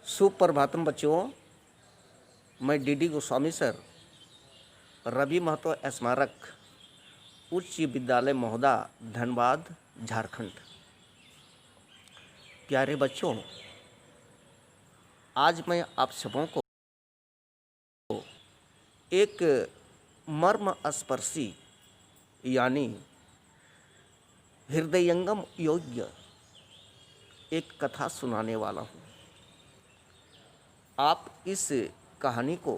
सुप्रभातम बच्चों। मैं DD Goswami sir, Ravi Mahato स्मारक उच्च विद्यालय महोदा, धनबाद, झारखंड। प्यारे बच्चों, आज मैं आप सबों को एक मर्म स्पर्शी यानी हृदयंगम योग्य एक कथा सुनाने वाला हूँ। आप इस कहानी को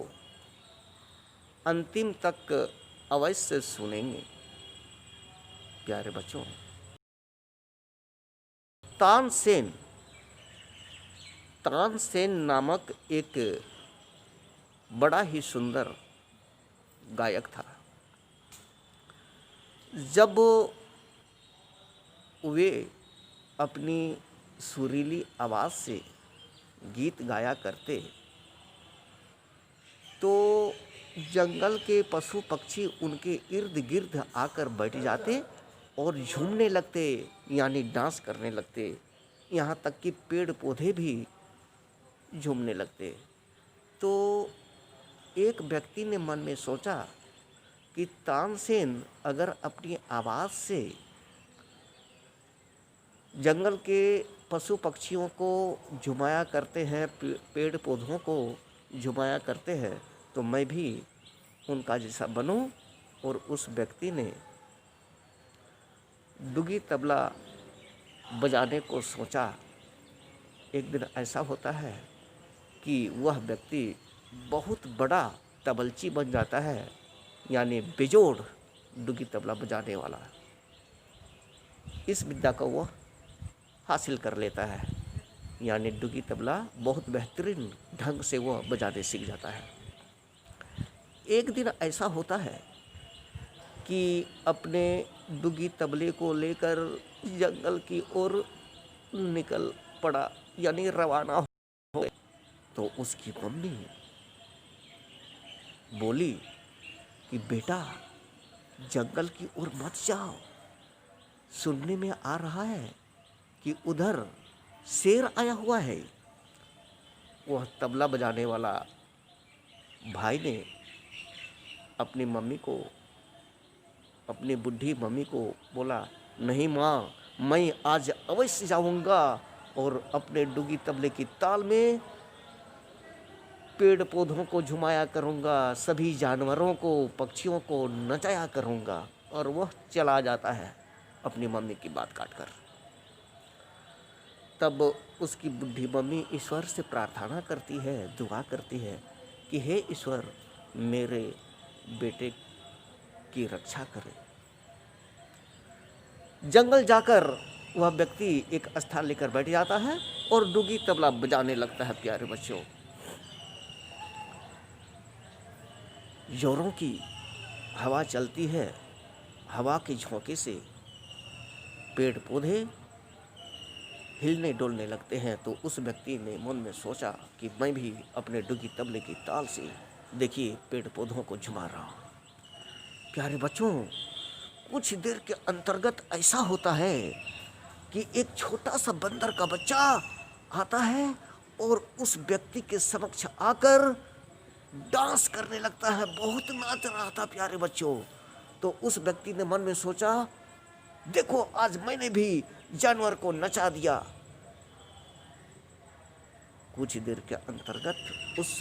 अंतिम तक अवश्य सुनेंगे। प्यारे बच्चों, तानसेन नामक एक बड़ा ही सुंदर गायक था। जब वे अपनी सुरीली आवाज़ से गीत गाया करते तो जंगल के पशु पक्षी उनके इर्द गिर्द आकर बैठ जाते और झूमने लगते, यानी डांस करने लगते। यहाँ तक कि पेड़ पौधे भी झूमने लगते। तो एक व्यक्ति ने मन में सोचा कि तानसेन अगर अपनी आवाज़ से जंगल के पशु पक्षियों को झुमाया करते हैं, पेड़ पौधों को झुमाया करते हैं, तो मैं भी उनका जैसा बनूं। और उस व्यक्ति ने डुगी तबला बजाने को सोचा। एक दिन ऐसा होता है कि वह व्यक्ति बहुत बड़ा तबलची बन जाता है, यानी बेजोड़ डुगी तबला बजाने वाला। इस विद्या को वह हासिल कर लेता है, यानी डुगी तबला बहुत बेहतरीन ढंग से वह बजाने सीख जाता है। एक दिन ऐसा होता है कि अपने डुगी तबले को लेकर जंगल की ओर निकल पड़ा, यानी रवाना हो गए। तो उसकी मम्मी बोली कि बेटा, जंगल की ओर मत जाओ, सुनने में आ रहा है कि उधर शेर आया हुआ है। वह तबला बजाने वाला भाई ने अपनी मम्मी को, अपनी बुढ़ी मम्मी को बोला, नहीं माँ, मैं आज अवश्य जाऊंगा और अपने डुगी तबले की ताल में पेड़ पौधों को झुमाया करूंगा, सभी जानवरों को, पक्षियों को नचाया करूंगा। और वह चला जाता है अपनी मम्मी की बात काटकर। तब उसकी बुढ़ी मम्मी ईश्वर से प्रार्थना करती है, दुआ करती है कि हे ईश्वर, मेरे बेटे की रक्षा करे। जंगल जाकर वह व्यक्ति एक स्थान लेकर बैठ जाता है और डुगी तबला बजाने लगता है। प्यारे बच्चों, जोरों की हवा चलती है। हवा के झोंके से पेड़ पौधे हिलने डोलने लगते हैं। तो उस व्यक्ति ने मन में सोचा कि मैं भी अपने डुगी तबले की ताल से, देखिए, पेड़ पौधों को झुमा रहा हूँ। प्यारे बच्चों, कुछ देर के अंतर्गत ऐसा होता है कि एक छोटा सा बंदर का बच्चा आता है और उस व्यक्ति के समक्ष आकर डांस करने लगता है। बहुत नाच रहा था। प्यारे बच्चों, तो उस व्यक्ति ने मन में सोचा, देखो, आज मैंने भी जानवर को नचा दिया। कुछ देर के अंतर्गत उस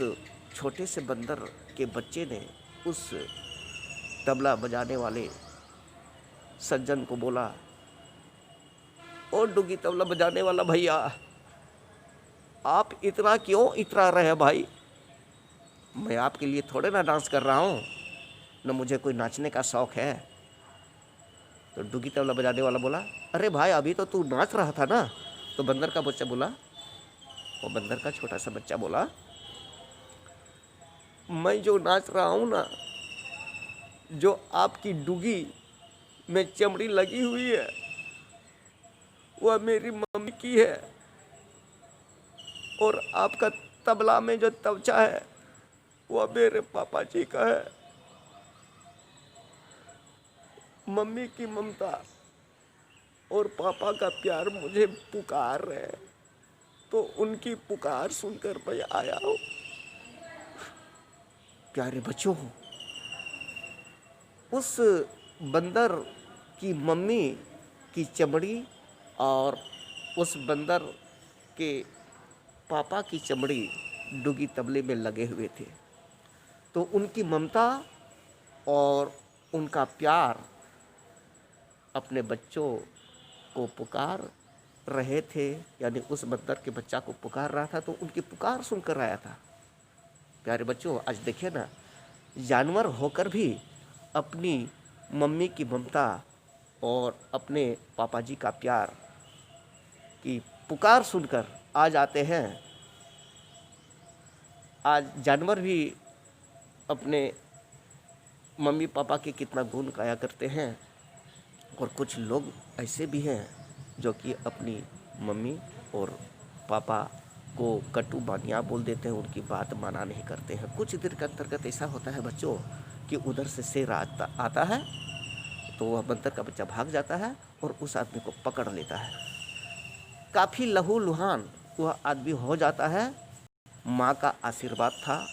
छोटे से बंदर के बच्चे ने उस तबला बजाने वाले सज्जन को बोला, ओ डुगी तबला बजाने वाला भैया, आप इतना क्यों इतरा रहे भाई? मैं आपके लिए थोड़े ना डांस कर रहा हूँ, न मुझे कोई नाचने का शौक है। तो डुगी तबला बजाने वाला बोला, अरे भाई, अभी तो तू नाच रहा था ना। तो बंदर का बच्चा बोला, वो बंदर का छोटा सा बच्चा बोला, मैं जो नाच रहा हूँ ना, जो आपकी डुगी में चमड़ी लगी हुई है, वह मेरी मम्मी की है, और आपका तबला में जो तबचा है वह मेरे पापा जी का है। मम्मी की ममता और पापा का प्यार मुझे पुकार रहे हैं। तो उनकी पुकार सुनकर मैं आया हूँ। प्यारे बच्चों, उस बंदर की मम्मी की चमड़ी और उस बंदर के पापा की चमड़ी डुगी तबले में लगे हुए थे। तो उनकी ममता और उनका प्यार अपने बच्चों को पुकार रहे थे, यानी उस बंदर के बच्चा को पुकार रहा था, तो उनकी पुकार सुनकर आया था। प्यारे बच्चों, आज देखिए ना, जानवर होकर भी अपनी मम्मी की ममता और अपने पापा जी का प्यार की पुकार सुनकर आ जाते हैं। आज जानवर भी अपने मम्मी पापा के कितना गुण गाया करते हैं, और कुछ लोग ऐसे भी हैं जो कि अपनी मम्मी और पापा को कटु बानियाँ बोल देते हैं, उनकी बात माना नहीं करते हैं। कुछ देर के अंतर्गत ऐसा होता है बच्चों कि उधर से शेर आता है, तो वह बंदर का बच्चा भाग जाता है और उस आदमी को पकड़ लेता है। काफ़ी लहूलुहान वह आदमी हो जाता है। माँ का आशीर्वाद था,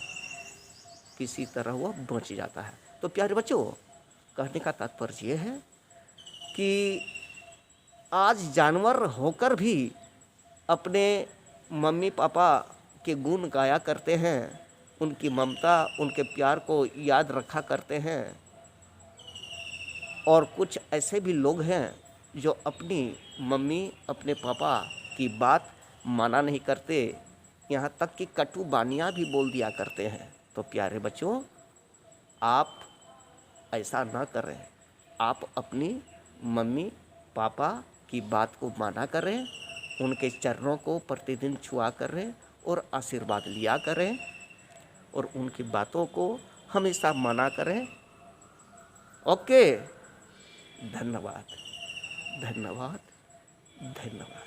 किसी तरह वह बच जाता है। तो प्यारे बच्चों, कहने का तात्पर्य यह है कि आज जानवर होकर भी अपने मम्मी पापा के गुण गाया करते हैं, उनकी ममता उनके प्यार को याद रखा करते हैं। और कुछ ऐसे भी लोग हैं जो अपनी मम्मी अपने पापा की बात माना नहीं करते, यहाँ तक कि कटु बानियाँ भी बोल दिया करते हैं। तो प्यारे बच्चों, आप ऐसा ना करें। आप अपनी मम्मी पापा की बात को माना करें, उनके चरणों को प्रतिदिन छुआ करें और आशीर्वाद लिया करें, और उनकी बातों को हमेशा माना करें। ओके, धन्यवाद, धन्यवाद, धन्यवाद।